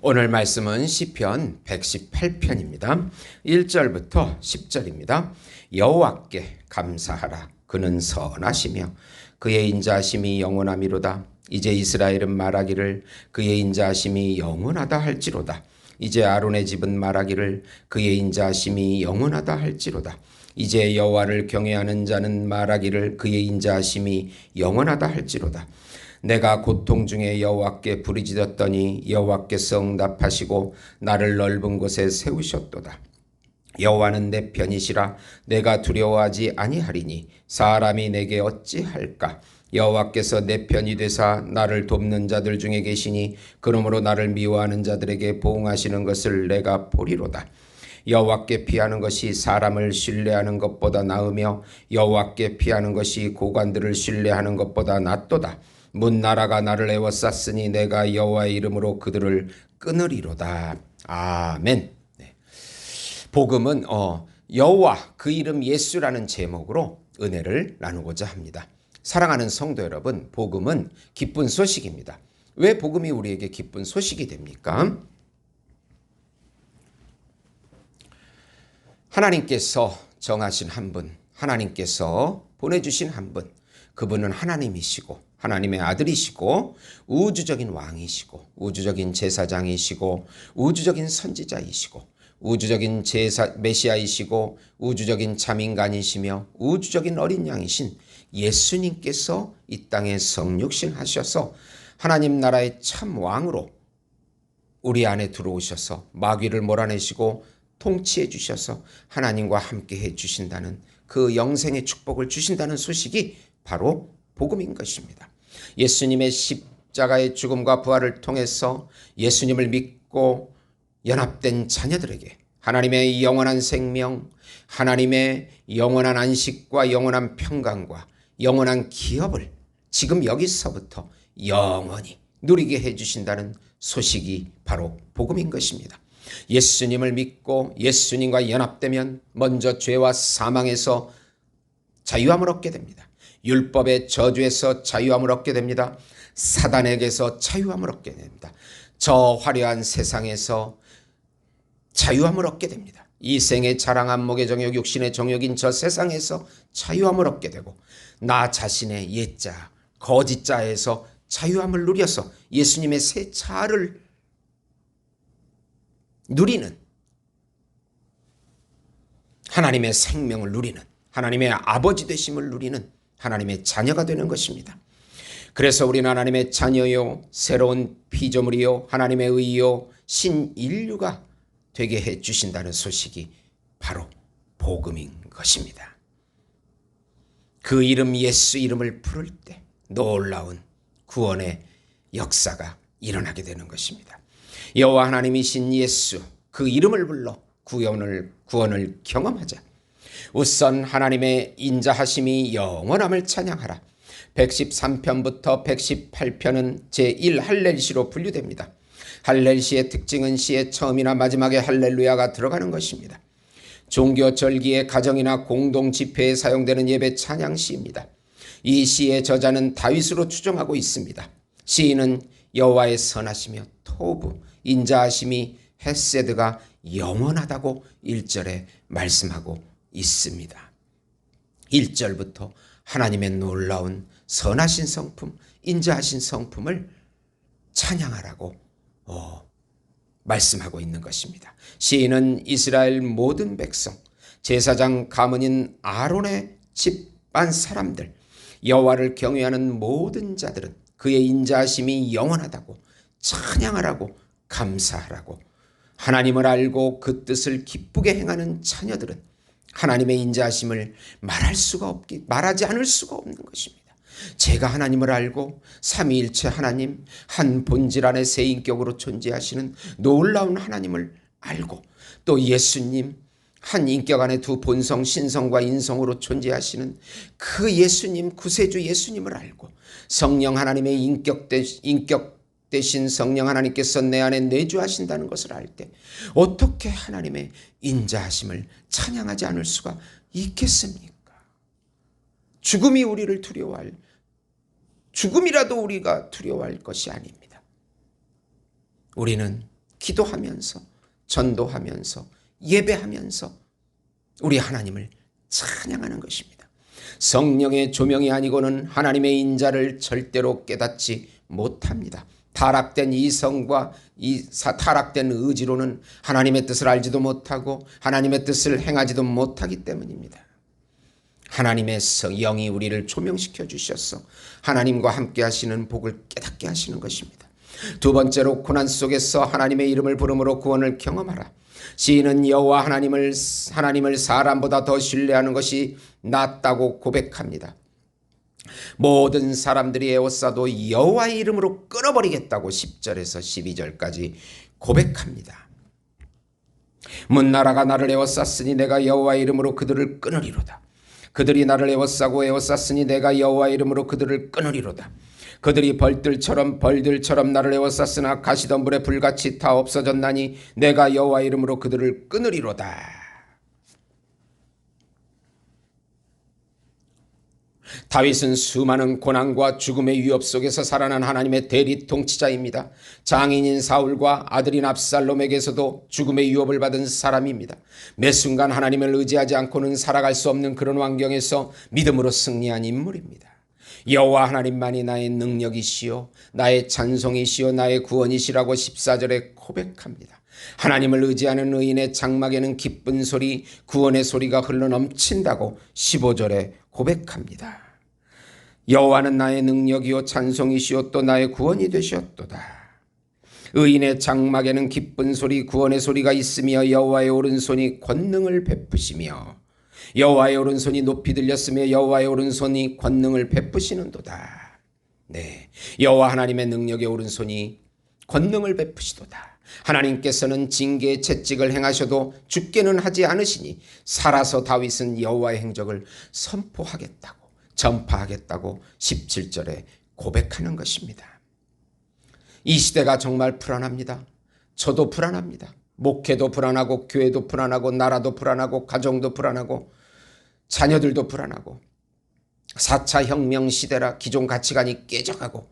오늘 말씀은 시편 118편입니다. 1절부터 10절입니다. 여호와께 감사하라. 그는 선하시며 그의 인자하심이 영원하미로다. 이제 이스라엘은 말하기를 그의 인자하심이 영원하다 할지로다. 이제 아론의 집은 말하기를 그의 인자하심이 영원하다 할지로다. 이제 여호와를 경외하는 자는 말하기를 그의 인자하심이 영원하다 할지로다. 내가 고통 중에 여호와께 부르짖었더니 여호와께서 응답하시고 나를 넓은 곳에 세우셨도다. 여호와는 내 편이시라. 내가 두려워하지 아니하리니 사람이 내게 어찌할까. 여호와께서 내 편이 되사 나를 돕는 자들 중에 계시니 그러므로 나를 미워하는 자들에게 보응하시는 것을 내가 보리로다. 여호와께 피하는 것이 사람을 신뢰하는 것보다 나으며 여호와께 피하는 것이 고관들을 신뢰하는 것보다 낫도다. 문나라가 나를 애워쌌으니 내가 여호와의 이름으로 그들을 끊으리로다. 아멘. 복음은 여호와 그 이름 예수라는 제목으로 은혜를 나누고자 합니다. 사랑하는 성도 여러분, 복음은 기쁜 소식입니다. 왜 복음이 우리에게 기쁜 소식이 됩니까? 하나님께서 정하신 한 분, 하나님께서 보내주신 한 분, 그분은 하나님이시고 하나님의 아들이시고 우주적인 왕이시고 우주적인 제사장이시고 우주적인 선지자이시고 우주적인 메시아이시고 우주적인 참인간이시며 우주적인 어린 양이신 예수님께서 이 땅에 성육신하셔서 하나님 나라의 참 왕으로 우리 안에 들어오셔서 마귀를 몰아내시고 통치해 주셔서 하나님과 함께 해 주신다는 그 영생의 축복을 주신다는 소식이 바로 복음인 것입니다. 예수님의 십자가의 죽음과 부활을 통해서 예수님을 믿고 연합된 자녀들에게 하나님의 영원한 생명, 하나님의 영원한 안식과 영원한 평강과 영원한 기업을 지금 여기서부터 영원히 누리게 해주신다는 소식이 바로 복음인 것입니다. 예수님을 믿고 예수님과 연합되면 먼저 죄와 사망에서 자유함을 얻게 됩니다. 율법의 저주에서 자유함을 얻게 됩니다. 사단에게서 자유함을 얻게 됩니다. 저 화려한 세상에서 자유함을 얻게 됩니다. 이 생의 자랑 안목의 정욕, 육신의 정욕인 저 세상에서 자유함을 얻게 되고 나 자신의 옛자, 거짓자에서 자유함을 누려서 예수님의 새 자아를 누리는, 하나님의 생명을 누리는, 하나님의 아버지 되심을 누리는 하나님의 자녀가 되는 것입니다. 그래서 우리는 하나님의 자녀요, 새로운 피조물이요, 하나님의 의요, 신인류가 되게 해 주신다는 소식이 바로 복음인 것입니다. 그 이름 예수 이름을 부를 때 놀라운 구원의 역사가 일어나게 되는 것입니다. 여호와 하나님이신 예수 그 이름을 불러 구원을 경험하자. 우선 하나님의 인자하심이 영원함을 찬양하라. 113편부터 118편은 제1 할렐시로 분류됩니다. 할렐시의 특징은 시의 처음이나 마지막에 할렐루야가 들어가는 것입니다. 종교 절기의 가정이나 공동 집회에 사용되는 예배 찬양시입니다. 이 시의 저자는 다윗으로 추정하고 있습니다. 시인은 여호와의 선하시며 토부, 인자하심이 헤세드가 영원하다고 1절에 말씀하고 있습니다. 1절부터 하나님의 놀라운 선하신 성품, 인자하신 성품을 찬양하라고 말씀하고 있는 것입니다. 시인은 이스라엘 모든 백성, 제사장 가문인 아론의 집안 사람들, 여호와를 경외하는 모든 자들은 그의 인자하심이 영원하다고 찬양하라고 감사하라고, 하나님을 알고 그 뜻을 기쁘게 행하는 자녀들은 하나님의 인자하심을 말하지 않을 수가 없는 것입니다. 제가 하나님을 알고 삼위일체 하나님, 한 본질 안에 세 인격으로 존재하시는 놀라운 하나님을 알고 또 예수님, 한 인격 안에 두 본성, 신성과 인성으로 존재하시는 그 예수님, 구세주 예수님을 알고 성령 하나님의 인격 대신 성령 하나님께서 내 안에 내주하신다는 것을 알 때 어떻게 하나님의 인자하심을 찬양하지 않을 수가 있겠습니까? 죽음이 우리를 두려워할, 죽음이라도 우리가 두려워할 것이 아닙니다. 우리는 기도하면서 전도하면서 예배하면서 우리 하나님을 찬양하는 것입니다. 성령의 조명이 아니고는 하나님의 인자를 절대로 깨닫지 못합니다. 타락된 이성과 타락된 의지로는 하나님의 뜻을 알지도 못하고 하나님의 뜻을 행하지도 못하기 때문입니다. 하나님의 영이 우리를 조명시켜 주셔서 하나님과 함께 하시는 복을 깨닫게 하시는 것입니다. 두 번째로, 고난 속에서 하나님의 이름을 부름으로 구원을 경험하라. 시인은 여호와 하나님을 사람보다 더 신뢰하는 것이 낫다고 고백합니다. 모든 사람들이 에워싸도 여호와의 이름으로 끊어버리겠다고 10절에서 12절까지 고백합니다. 문나라가 나를 에워쌌으니 내가 여호와의 이름으로 그들을 끊으리로다. 그들이 나를 에워쌌으니 내가 여호와의 이름으로 그들을 끊으리로다. 그들이 벌들처럼 나를 에워쌌으나 가시덤불에 불같이 다 없어졌나니 내가 여호와의 이름으로 그들을 끊으리로다. 다윗은 수많은 고난과 죽음의 위협 속에서 살아난 하나님의 대리 통치자입니다. 장인인 사울과 아들인 압살롬에게서도 죽음의 위협을 받은 사람입니다. 매 순간 하나님을 의지하지 않고는 살아갈 수 없는 그런 환경에서 믿음으로 승리한 인물입니다. 여호와 하나님만이 나의 능력이시요 나의 찬송이시요 나의 구원이시라고 14절에 고백합니다. 하나님을 의지하는 의인의 장막에는 기쁜 소리, 구원의 소리가 흘러넘친다고 15절에 고백합니다. 여호와는 나의 능력이요 찬송이시요 또 나의 구원이 되셨도다. 의인의 장막에는 기쁜 소리, 구원의 소리가 있으며 여호와의 오른손이 권능을 베푸시며 여호와의 오른손이 높이 들렸으며 여호와의 오른손이 권능을 베푸시는도다. 네, 여호와 하나님의 능력의 오른손이 권능을 베푸시도다. 하나님께서는 징계의 채찍을 행하셔도 죽게는 하지 않으시니 살아서 다윗은 여호와의 행적을 선포하겠다고 전파하겠다고 17절에 고백하는 것입니다. 이 시대가 정말 불안합니다. 저도 불안합니다. 목회도 불안하고 교회도 불안하고 나라도 불안하고 가정도 불안하고 자녀들도 불안하고 4차 혁명 시대라 기존 가치관이 깨져가고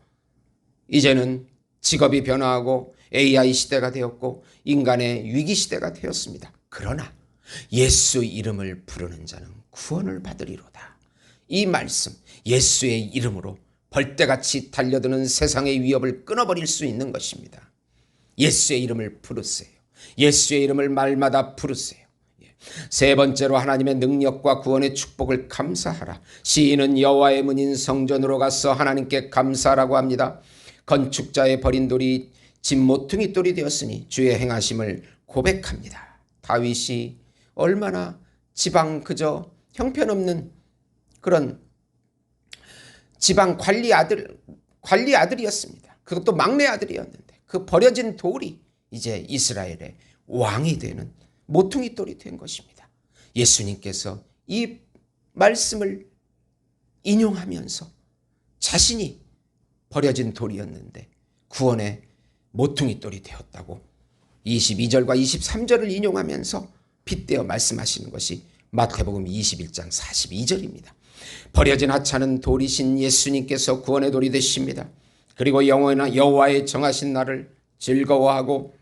이제는 직업이 변화하고 AI 시대가 되었고 인간의 위기 시대가 되었습니다. 그러나 예수 이름을 부르는 자는 구원을 받으리로다. 이 말씀, 예수의 이름으로 벌떼같이 달려드는 세상의 위협을 끊어버릴 수 있는 것입니다. 예수의 이름을 부르세요. 예수의 이름을 말마다 부르세요. 세 번째로, 하나님의 능력과 구원의 축복을 감사하라. 시인은 여호와의 문인 성전으로 가서 하나님께 감사하라고 합니다. 건축자의 버린 돌이 집 모퉁이 돌이 되었으니 주의 행하심을 고백합니다. 다윗이 얼마나 지방 그저 형편없는 그런 지방 관리 아들이었습니다. 그것도 막내 아들이었는데 그 버려진 돌이 이제 이스라엘의 왕이 되는 모퉁이 돌이 된 것입니다. 예수님께서 이 말씀을 인용하면서 자신이 버려진 돌이었는데 구원의 모퉁이 돌이 되었다고 22절과 23절을 인용하면서 빗대어 말씀하시는 것이 마태복음 21장 42절입니다. 버려진 하찮은 돌이신 예수님께서 구원의 돌이 되십니다. 그리고 여호와의 정하신 날을 즐거워하고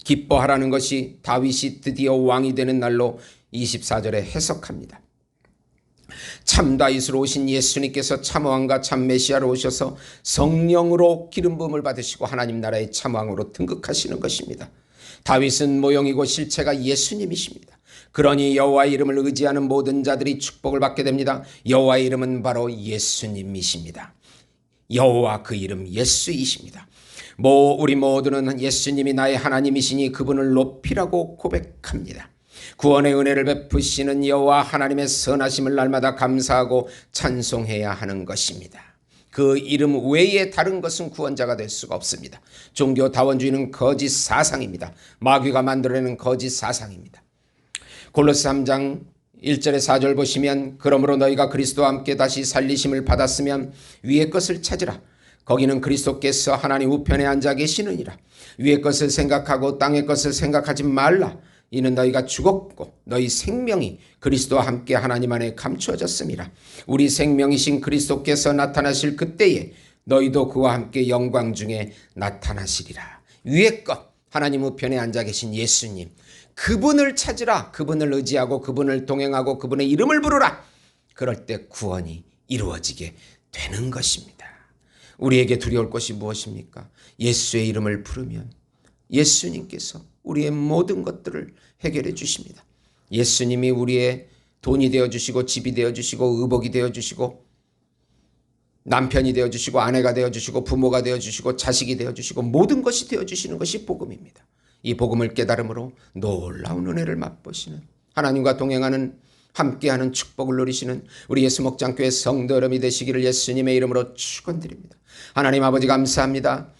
기뻐하라는 것이 다윗이 드디어 왕이 되는 날로 24절에 해석합니다. 참 다윗으로 오신 예수님께서 참왕과 참 메시아로 오셔서 성령으로 기름 부음을 받으시고 하나님 나라의 참왕으로 등극하시는 것입니다. 다윗은 모형이고 실체가 예수님이십니다. 그러니 여호와의 이름을 의지하는 모든 자들이 축복을 받게 됩니다. 여호와의 이름은 바로 예수님이십니다. 여호와 그 이름 예수이십니다. 우리 모두는 예수님이 나의 하나님이시니 그분을 높이라고 고백합니다. 구원의 은혜를 베푸시는 여호와 하나님의 선하심을 날마다 감사하고 찬송해야 하는 것입니다. 그 이름 외에 다른 것은 구원자가 될 수가 없습니다. 종교 다원주의는 거짓 사상입니다. 마귀가 만들어내는 거짓 사상입니다. 골로새 3장 1절에 4절 보시면 그러므로 너희가 그리스도와 함께 다시 살리심을 받았으면 위의 것을 찾으라. 거기는 그리스도께서 하나님 우편에 앉아 계시느니라. 위의 것을 생각하고 땅의 것을 생각하지 말라. 이는 너희가 죽었고 너희 생명이 그리스도와 함께 하나님 안에 감추어졌음이라. 우리 생명이신 그리스도께서 나타나실 그때에 너희도 그와 함께 영광 중에 나타나시리라. 위의 것, 하나님 우편에 앉아 계신 예수님, 그분을 찾으라. 그분을 의지하고 그분을 동행하고 그분의 이름을 부르라. 그럴 때 구원이 이루어지게 되는 것입니다. 우리에게 두려울 것이 무엇입니까? 예수의 이름을 부르면 예수님께서 우리의 모든 것들을 해결해 주십니다. 예수님이 우리의 돈이 되어주시고 집이 되어주시고 의복이 되어주시고 남편이 되어주시고 아내가 되어주시고 부모가 되어주시고 자식이 되어주시고 모든 것이 되어주시는 것이 복음입니다. 이 복음을 깨달음으로 놀라운 은혜를 맛보시는, 하나님과 동행하는, 함께하는 축복을 누리시는 우리 예수목장교회 성도 여러분이 되시기를 예수님의 이름으로 축원드립니다. 하나님 아버지 감사합니다.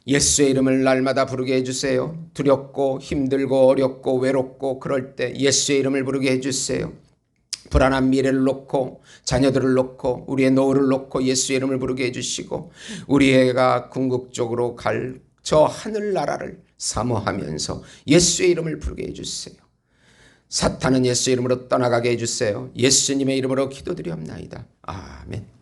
예수의 이름을 날마다 부르게 해주세요. 두렵고 힘들고 어렵고 외롭고 그럴 때 예수의 이름을 부르게 해주세요. 불안한 미래를 놓고 자녀들을 놓고 우리의 노후를 놓고 예수의 이름을 부르게 해주시고 우리 애가 궁극적으로 갈 저 하늘나라를 사모하면서 예수의 이름을 부르게 해주세요. 사탄은 예수의 이름으로 떠나가게 해주세요. 예수님의 이름으로 기도드리옵나이다. 아멘.